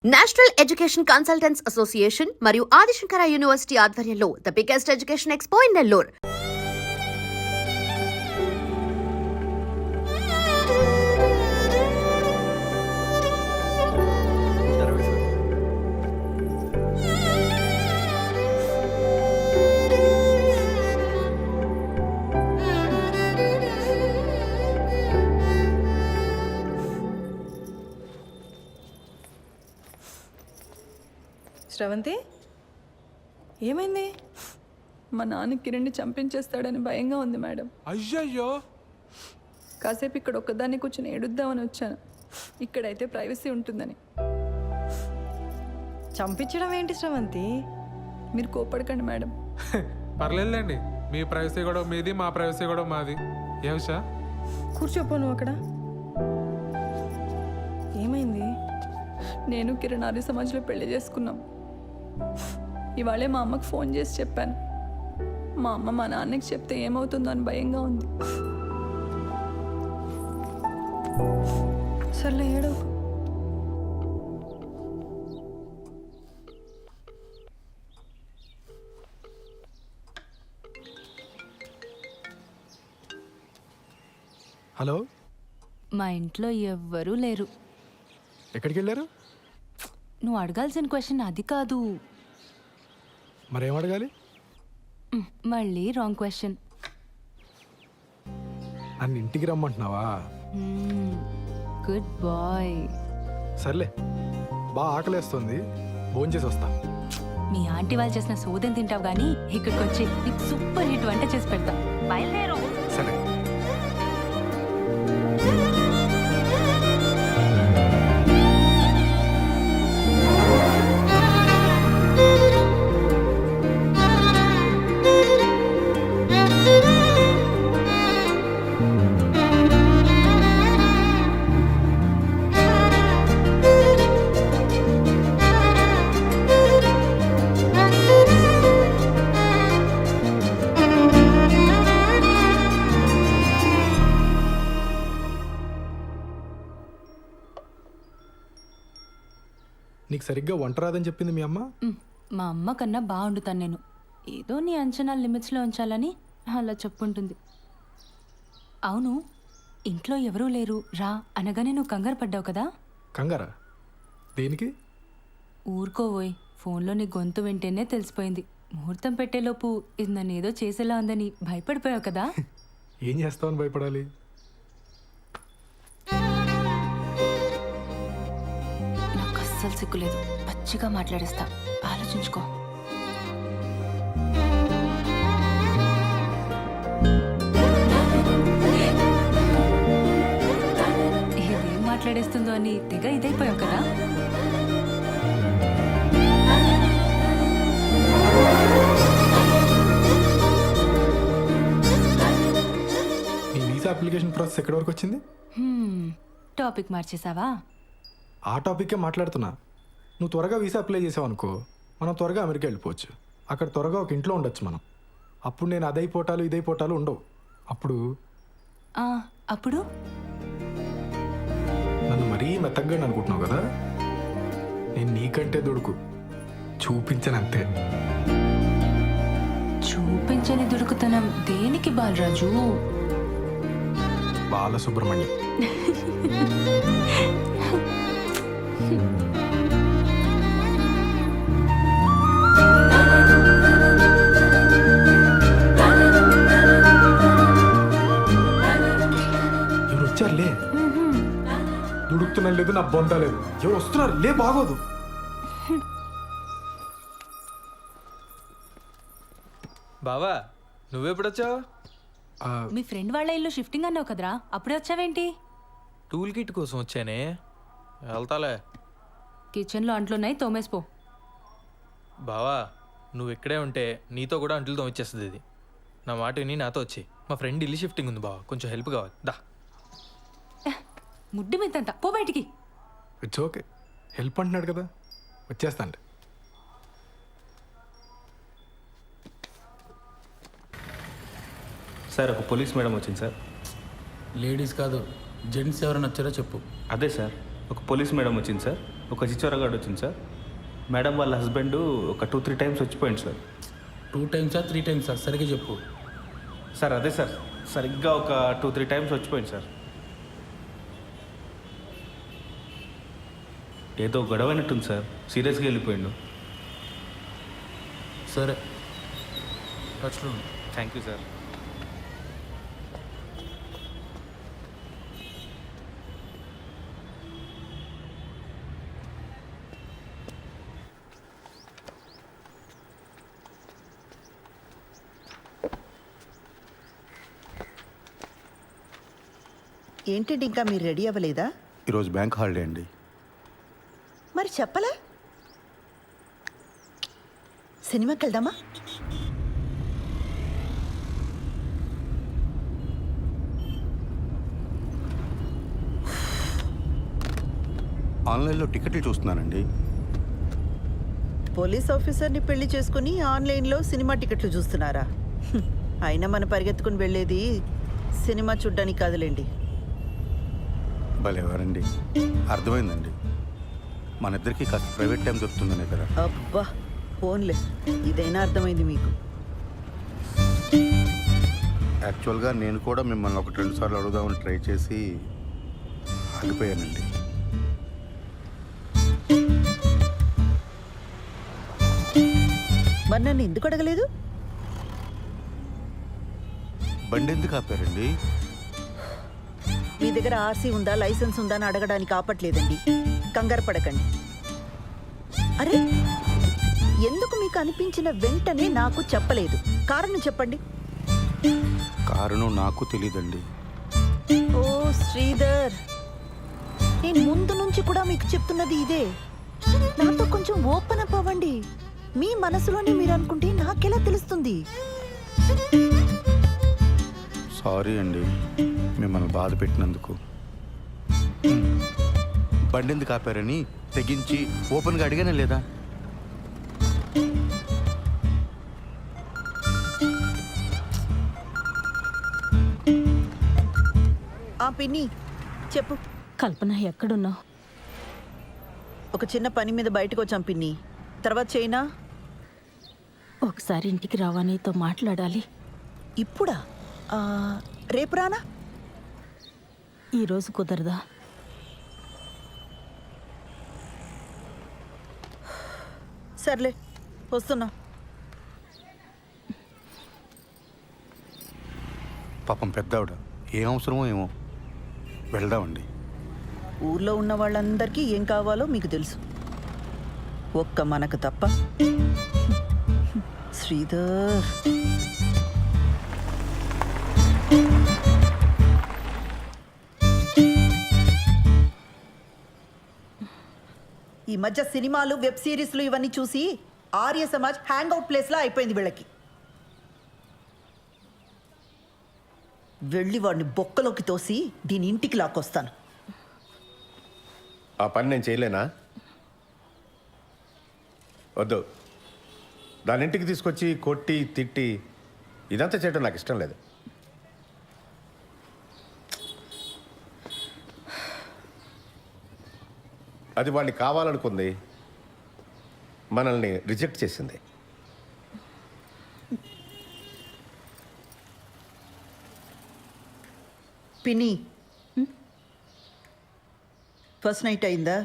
National education consultants association మరియు Adi Shankara university ఆధ్వర్యంలో the biggest education expo in Nellore. Sravanthi, ఏమైంది? మా నాన్న కిరణ్ని చంపించేస్తాడని భయంగా ఉంది మేడం. అయ్యయ్యో, కాసేపు ఇక్కడ ఒక్కదాన్ని కూర్చొని ఏడుద్దామని వచ్చాను. ఇక్కడైతే ప్రైవసీ ఉంటుందని. చంపించడం ఏంటి శ్రవంతి? మీరు కోపడకండి మేడం. పర్లేదులేండి. మీ ప్రైవసీ కూడా మీది, మా ప్రైవసీ కూడా మాది. ఏ విషయం? కూర్చోపో నువ్వు అక్కడ. ఏమైంది? నేను కిరణ్ ఆర్య సమాజ్లో పెళ్లి చేసుకున్నాం. ఇవాళే మా అమ్మకు ఫోన్ చేసి చెప్పాను. మా అమ్మ మా నాన్నకి చెప్తే ఏమవుతుందో అని భయంగా ఉంది. సర్లే, ఏడో. హలో, మా ఇంట్లో ఎవ్వరూ లేరు. ఎక్కడికి వెళ్ళారు? నువ్వు అడగాల్సిన క్వశ్చన్ అది కాదు. మరేం అడగాలి? మళ్ళీ రాంగ్ క్వశ్చన్. నన్ను ఇంటికి రమ్మంటున్నావా? Good bye. సర్లే, బాగా ఆకలేస్తుంది, భోంచేసి వస్తా. మీ ఆంటీ వాళ్ళు చేసిన సోదం తింటావు కానీ ఇక్కడికి వచ్చి నీకు సూపర్ హిట్ వంట చేసి పెడతా. బయలుదేరు. సరే. నీకు సరిగ్గా వంట రాదని చెప్పింది మీ అమ్మ? మా అమ్మ కన్నా బాగుండుతాను నేను. ఏదో నీ అంచనా లిమిట్స్లో ఉంచాలని అలా చెప్పుంటుంది. అవును, ఇంట్లో ఎవరూ లేరు రా అనగానే నువ్వు కంగారు పడ్డావు కదా? కంగారా? దేనికి? ఊరుకోవోయ్, ఫోన్లో నీ గొంతు వింటేనే తెలిసిపోయింది. ముహూర్తం పెట్టేలోపు ఇది నన్ను ఏదో చేసేలా ఉందని భయపడిపోయావు కదా? ఏం చేస్తావని భయపడాలి? నాకు అస్సలు సిగ్గులేదు, పచ్చిగా మాట్లాడేస్తా, ఆలోచించుకో. ఇదేం మాట్లాడేస్తుందో అని తెగ ఇదైపోయావు కదా? నీ వీసా అప్లికేషన్ ప్రాసెస్ ఎక్కడి వరకు వచ్చింది? టాపిక్ మార్చేసావా? ఆ టాపిక్కే మాట్లాడుతున్నా. నువ్వు త్వరగా వీసా అప్లై చేసావు అనుకో, మనం త్వరగా అమెరికా వెళ్ళిపోవచ్చు. అక్కడ త్వరగా ఒక ఇంట్లో ఉండొచ్చు మనం. అప్పుడు నేను అదైపోటాలు ఇదైపోటాలు ఉండవు. అప్పుడు అప్పుడు నన్ను మరీ మెత్తగ్గా అనుకుంటున్నావు కదా? నేను నీకంటే దుడుకు చూపించనంతే. చూపించని దుడుకుతనం దేనికి బాలరాజు? బాలసుబ్రహ్మణ్యం. ఎవరు వచ్చారు? లే. దుడుకుతున్నా లేదు, నా బొంద లేదు. ఎవరు వస్తున్నారు? లే, బాగోదు. బావా నువ్వెప్పుడొచ్చావు? మీ ఫ్రెండ్ వాళ్ళ ఇల్లు షిఫ్టింగ్ అన్నావు కదరా, అప్పుడే వచ్చావేంటి? టూల్ కిట్ కోసం వచ్చానే, వెళ్తాలే. కిచెన్లో అంట్లున్నాయి, తోమేసిపో. బావా నువ్వు ఇక్కడే ఉంటే నీతో కూడా అంట్లు తోమిచ్చేస్తుంది ఇది. నా మాట విని నాతో వచ్చి. మా ఫ్రెండ్ ఇల్లు షిఫ్టింగ్ ఉంది బావా, కొంచెం హెల్ప్ కావాలి. దా. ముడ్డు మీదంతా పో బయటికి. ఇట్స్ ఓకే, హెల్ప్ అంటున్నాడు కదా, వచ్చేస్తాను. సార్, ఒక పోలీస్ మేడం వచ్చింది సార్. లేడీస్ కాదు, జెంట్స్ ఎవరైనా వచ్చారో చెప్పు. అదే సార్, ఒక పోలీస్ మేడం వచ్చింది సార్. ఒక చిచ్చోరగాడు వచ్చింది సార్. మేడం వాళ్ళ హస్బెండ్ ఒక 2-3 టైమ్స్ వచ్చిపోయింది సార్. 2 టైమ్సా 3 టైమ్సా సరిగ్గా చెప్పు. సార్ అదే సార్, సరిగ్గా ఒక 2-3 టైమ్స్ వచ్చిపోయింది సార్. ఏదో గొడవ అయినట్టుంది సార్, సీరియస్గా వెళ్ళిపోయిండు. సరే టచ్లో ఉండు. Thank you sir. ఏంటండి ఇంకా మీరు రెడీ అవ్వలేదా? ఈరోజు బ్యాంక్ హాలిడే అండి. మరి చెప్పలా? సినిమాకి వెళ్దామా? ఆన్లైన్లో టికెట్లు చూస్తున్నానండి. పోలీస్ ఆఫీసర్ని పెళ్లి చేసుకుని ఆన్లైన్లో సినిమా టికెట్లు చూస్తున్నారా? అయినా మన పరిగెత్తుకుని వెళ్ళేది సినిమా చూడ్డానికి కాదులేండి. భలేవారండి, అర్థమైందండి. మన ఇద్దరికి కాస్త ప్రైవేట్ టైం దొరుకుతుందనే కదా. అబ్బా ఫోన్లే, ఇదైనా అర్థమైంది మీకు. యాక్చువల్గా నేను కూడా మిమ్మల్ని 1-2 సార్లు అడుగుదామని ట్రై చేసి ఆగిపోయానండి. మరి నన్ను ఎందుకు అడగలేదు? బండి ఎందుకు ఆపారండి? మీ దగ్గర ఆర్సీ ఉందా, లైసెన్స్ ఉందా అని అడగడానికి ఆపట్లేదండి. కంగారు పడకండి. అరే, ఎందుకు మీకు అనిపించిన వెంటనే నాకు చెప్పలేదు? కారణం చెప్పండి. కారణం నాకు తెలీదండి. ఓ శ్రీధర్, నేను ముందు నుంచి కూడా మీకు చెప్తున్నది ఇదే. నాతో కొంచెం ఓపెన్ అప్ అవ్వండి. మీ మనసులోనే మీరు అనుకుంటే నాకెలా తెలుస్తుంది? సారీ అండి మిమ్మల్ని బాధ పెట్టినందుకు. బండి ఎందుకు ఆపారని తెగించి ఓపెన్గా అడిగానే లేదా? ఆ పిన్ని చెప్పు. కల్పన ఎక్కడున్నావు? ఒక చిన్న పని మీద బయటకు వచ్చాం పిన్ని, తర్వాత చేయనా? ఒకసారి ఇంటికి రావా, నీతో మాట్లాడాలి. ఇప్పుడా? రేపు రానా? ఈరోజు కుదరదా? సర్లే వస్తున్నా. పాపం పెద్దావిడ, ఏం అవసరమో ఏమో. వెళ్దామండి. ఊర్లో ఉన్న వాళ్ళందరికీ ఏం కావాలో మీకు తెలుసు, ఒక్క మనకు తప్ప. శ్రీధర్, ఈ మధ్య సినిమాలు, వెబ్ సిరీస్లు ఇవన్నీ చూసి ఆర్య సమాజ్ హ్యాంగ్ అవుట్ ప్లేస్లా అయిపోయింది వీళ్ళకి. వెళ్ళి వాడిని బొక్కలోకి తోసి దీని ఇంటికి లాక్కొస్తాను. ఆ పని నేను చేయలేనా? వద్దు, దాని ఇంటికి తీసుకొచ్చి కొట్టి తిట్టి ఇదంతా చేయడం నాకు ఇష్టం లేదు. అది వాడిని కావాలనుకుంది, మనల్ని రిజెక్ట్ చేసింది. పిన్ని, ఫస్ట్ నైట్ అయిందా?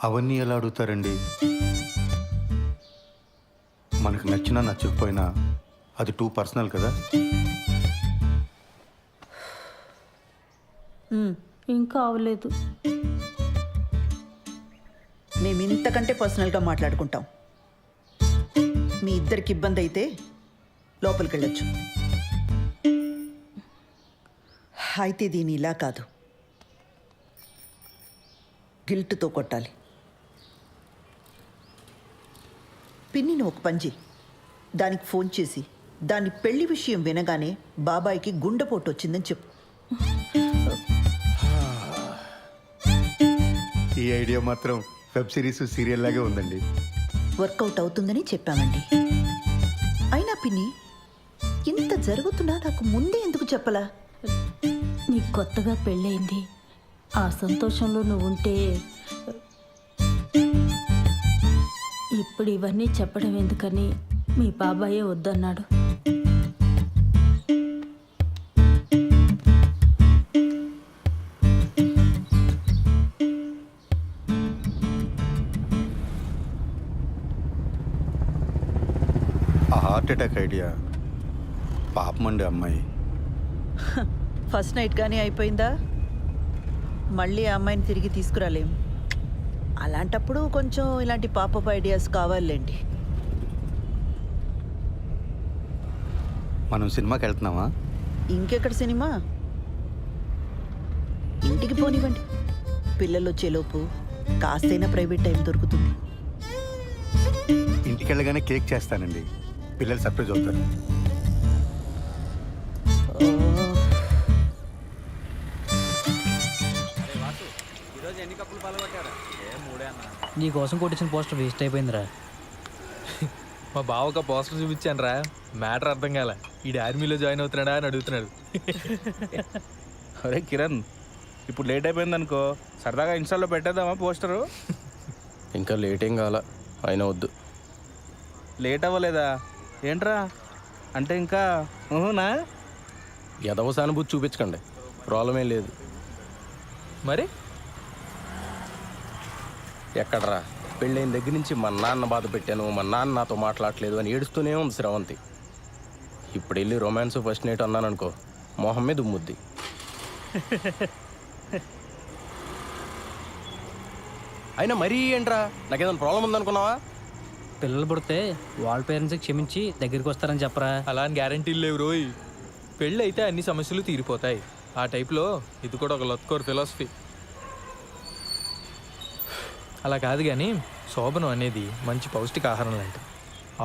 అవన్నీ ఎలా అడుగుతారండి? మనకు నచ్చినా నచ్చకపోయినా అది టూ పర్సనల్ కదా. ఇంకా అవలేదు. మేము ఇంతకంటే పర్సనల్గా మాట్లాడుకుంటాం. మీ ఇద్దరికి ఇబ్బంది అయితే లోపలికి వెళ్ళొచ్చు. అయితే దీని ఇలా కాదు, గిల్ట్తో కొట్టాలి. పిన్నిని ఒక పంజి దానికి ఫోన్ చేసి దాని పెళ్లి విషయం వినగానే బాబాయికి గుండెపోటు వచ్చిందని చెప్పు. ఈ ఐడియా మాత్రం వెబ్ సిరీస్, సీరియల్ లాగే ఉందండి. వర్కౌట్ అవుతుందని చెప్పామండి. అయినా పిన్ని, ఇంత జరుగుతున్నా నాకు ముందే ఎందుకు చెప్పలా? నీకు కొత్తగా పెళ్ళయింది, ఆ సంతోషంలో నువ్వు ఉంటే ఇప్పుడు ఇవన్నీ చెప్పడం ఎందుకని మీ బాబాయే వద్దన్నాడు. ఆ హార్ట్ అటాక్ ఐడియా పాపమండి అమ్మాయి. ఫస్ట్ నైట్ కానీ అయిపోయిందా? మళ్ళీ ఆ అమ్మాయిని తిరిగి తీసుకురాలేం. అలాంటప్పుడు కొంచెం ఇలాంటి పాపప్ ఐడియాస్ కావాలండి. మనం సినిమాకి వెళ్తున్నామా? ఇంకెక్కడ సినిమా? ఇంటికి పోనివ్వండి. పిల్లలు వచ్చేలోపు కాస్తైనా ప్రైవేట్ టైం దొరుకుతుంది. ఇంటికి వెళ్ళగానే కేక్ చేస్తానండి, పిల్లలు సర్ప్రైజ్ అవుతారు. నీ కోసం కొట్టించిన పోస్టర్ వేస్ట్ అయిపోయిందిరా. మా బావ ఒక పోస్టర్ చూపించాను రా, మ్యాటర్ అర్థం కాల. ఈ ఆర్మీలో జాయిన్ అవుతున్నాడా అని అడుగుతున్నాడు. అరే కిరణ్, ఇప్పుడు లేట్ అయిపోయింది అనుకో, సరదాగా ఇన్స్టాల్లో పెట్టేద్దామా పోస్టరు? ఇంకా లేట్ ఏం కాల, అయినా వద్దు. లేట్ అవ్వలేదా ఏంట్రా? అంటే ఇంకా ఊహునా? ఎదవ సానుభూతి చూపించకండి, ప్రాబ్లం ఏం లేదు. మరి ఎక్కడరా, పెళ్ళైన దగ్గర నుంచి మా నాన్న బాధ పెట్టాను, మా నాన్న నాతో మాట్లాడలేదు అని ఏడుస్తూనే ఉంది శ్రవంతి. ఇప్పుడు వెళ్ళి రొమాన్స్ ఫస్ట్ నైట్ అన్నాను అనుకో, మొహం మీద ఉమ్ముద్ది. అయినా మరీ ఏంట్రా, నాకేదైనా ప్రాబ్లం ఉందనుకున్నావా? పిల్లలు పుడితే వాళ్ళ పేరెంట్స్కి క్షమించి దగ్గరికి వస్తారని చెప్పరా. అలా అని గ్యారంటీలు లేవు రోయ్. పెళ్ళి అయితే అన్ని సమస్యలు తీరిపోతాయి. ఆ టైప్లో ఇది కూడా ఒక లత్కోర్ ఫిలాసఫీ. అలా కాదు కానీ శోభనం అనేది మంచి పౌష్టికాహారం లాంటిది.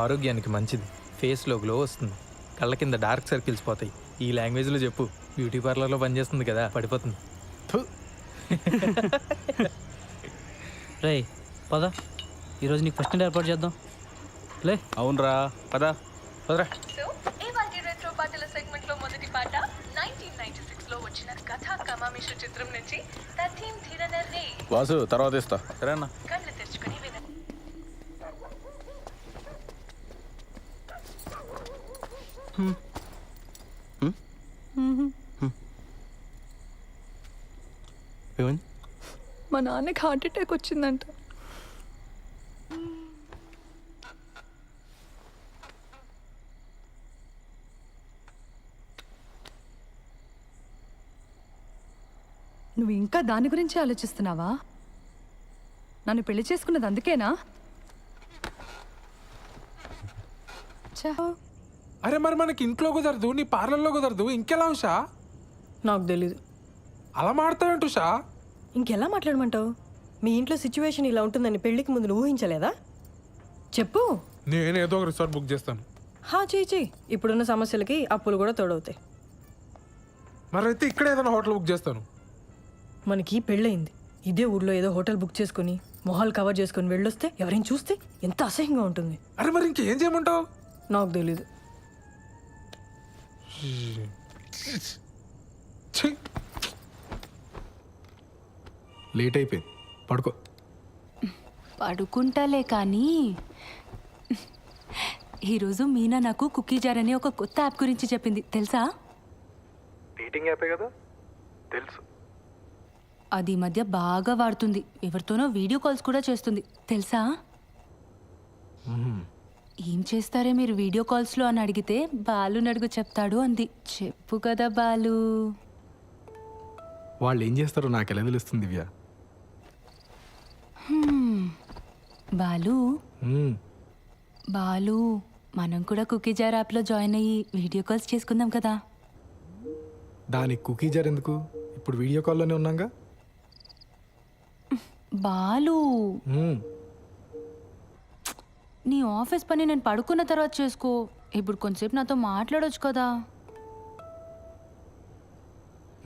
ఆరోగ్యానికి మంచిది, ఫేస్లో గ్లో వస్తుంది, కళ్ళ కింద డార్క్ సర్కిల్స్ పోతాయి. ఈ లాంగ్వేజ్లో చెప్పు, బ్యూటీ పార్లర్లో పనిచేస్తుంది కదా, పడిపోతుంది. రే పద, ఈరోజు నీకు ఫస్ట్ నైట్ ఏర్పాటు చేద్దాం. లే. అవునరా, పదా పదరా. సెగ్మెంట్ లో మొదటి పాట 1996 లో వచ్చిన కథా కమామిష చిత్రం నుంచి తథీం ధీరనర్రే. వాసు తర్వాత ఇస్తా. సరే అన్న. కళ్ళు తెరుచుకొని వినండి. ఏమైంది? మా నాన్నకి హార్ట్ అటాక్ వచ్చిందంట. నువ్వు ఇంకా దాని గురించి ఆలోచిస్తున్నావా? నన్ను పెళ్లి చేసుకున్నది అందుకేనా? అరే మరి మనకి ఇంట్లో కుదరదు, నీ పార్లర్లో కుదరదు, ఇంకెలా ఉషా? నాకు తెలీదు. అలా మాడతావేంటి ఉషా? ఇంకెలా మాట్లాడమంటావు? మీ ఇంట్లో సిచ్యువేషన్ ఇలా ఉంటుందని పెళ్లికి ముందు నువ్వు ఊహించలేదా? చెప్పు. నేనేదో ఒక రిసార్ట్ బుక్ చేస్తాను. చెయ్యి. ఇప్పుడున్న సమస్యలకి అప్పులు కూడా తోడవుతాయి. మరైతే ఇక్కడ ఏదైనా హోటల్ బుక్ చేస్తాను. మనకి పెళ్ళయింది, ఇదే ఊర్లో ఏదో హోటల్ బుక్ చేసుకుని మొహాలు కవర్ చేసుకుని వెళ్ళొస్తే ఎవరైనా చూస్తే ఎంత అసహ్యంగా ఉంటుంది. అరే మరి ఇంకేం చేయమంటావు? నాకు తెలీదు. లేట్ అయిపోయింది, పడుకో. పడుకుంటాలే కానీ ఈరోజు మీనా నాకు కుకీ జార్ అనే ఒక కొత్త యాప్ గురించి చెప్పింది, తెలుసా? డేటింగ్ యాపే కదా, తెలుసు. అది ఈ మధ్య బాగా వాడుతుంది, ఎవరితోనో వీడియో కాల్స్ కూడా చేస్తుంది, తెలుసా? ఏం చేస్తారే మీరు వీడియో కాల్స్లో అని అడిగితే బాలు నడుగు చెప్తాడు అంది. చెప్పు కదా బాలు. వాళ్ళు ఏం చేస్తారో నాకు ఎలా తెలుస్తుంది దివ్య? బాలు బాలు మనం కూడా కుకీ జార్ యాప్లో జాయిన్ అయ్యి వీడియో కాల్స్ చేసుకుందాం కదా. దానికి కుకీ జార్ ఎందుకు? ఇప్పుడు వీడియో కాల్లోనే ఉన్నాగా. బాలు నీ ఆఫీస్ పని నేను పడుకున్న తర్వాత చేసుకో, ఇప్పుడు కొంచెంసేపు నాతో మాట్లాడొచ్చు కదా.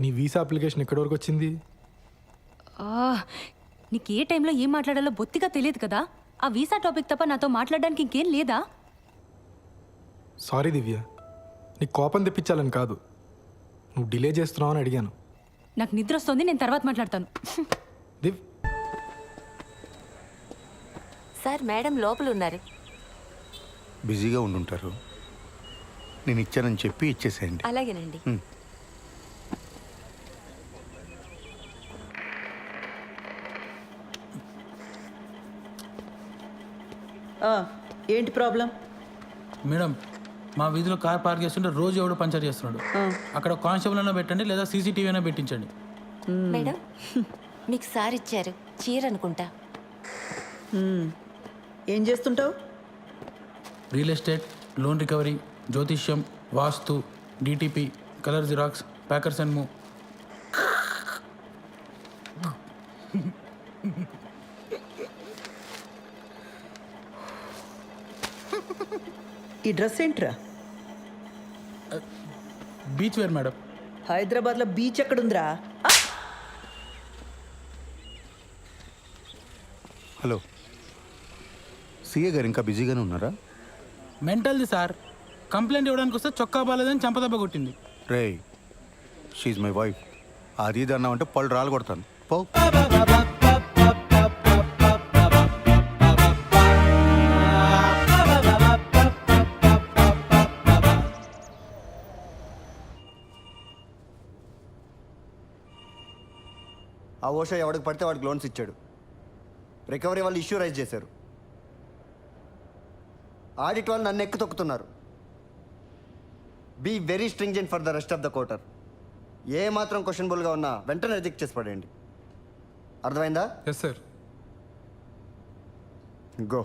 నీ వీసా అప్లికేషన్ ఎక్కడి వరకు వచ్చింది? నీకు ఏ టైంలో ఏం మాట్లాడాలో బొత్తిగా తెలియదు కదా. ఆ వీసా టాపిక్ తప్ప నాతో మాట్లాడడానికి ఇంకేం లేదా? సారీ దివ్య, నీకు కోపం తెప్పించాలని కాదు, నువ్వు డిలే చేస్తున్నావు అని అడిగాను. నాకు నిద్ర వస్తుంది, నేను తర్వాత మాట్లాడతాను. దివ్ సార్ మేడం లోపల ఉన్నారు. బిజీగా ఉండుంటారు. నేను ఇచ్చానని చెప్పి ఇచ్చేసేయండి. అలాగేనండి. ఏంటి ప్రాబ్లం? మేడం, మా వీధిలో కార్ పార్క్ చేస్తుంటే రోజు ఎవడో పంచర్ చేస్తున్నాడు. అక్కడ కానిస్టేబుల్ అయినా పెట్టండి, లేదా సీసీటీవీ అయినా పెట్టించండి. మేడం మీకు సార్ ఇచ్చారు చీర అనుకుంటా. ఏం చేస్తుంటావు? రియల్ ఎస్టేట్, లోన్ రికవరీ, జ్యోతిష్యం, vastu, DTP, colour xerox, packers and move. ఈ డ్రెస్ ఏంట్రా? Beach wear madam. హైదరాబాద్లో బీచ్ ఎక్కడుందిరా? హలో, సీఏ గారు ఇంకా బిజీగానే ఉన్నారా? మెంటల్ది సార్. కంప్లైంట్ ఇవ్వడానికి వస్తే చొక్కా బాలేదని చంపదెబ్బ కొట్టింది. రే, షీఈ్ మై వైఫ్. అది ఇది అన్నామంటే పళ్ళు రాలు కొడతాను. పో. ఆ ఓషో ఎవడికి పడితే వాడికి లోన్స్ ఇచ్చాడు. రికవరీ వాళ్ళు ఇష్యూ రైజ్ చేశారు. ఆడిట్ వాళ్ళు నన్ను ఎక్కి తొక్కుతున్నారు. Be very stringent for the rest of the quarter. ఏ మాత్రం క్వశ్చనబుల్గా ఉన్నా వెంటనే రిజెక్ట్ చేసి పడేయండి. అర్థమైందా? Yes sir. గో.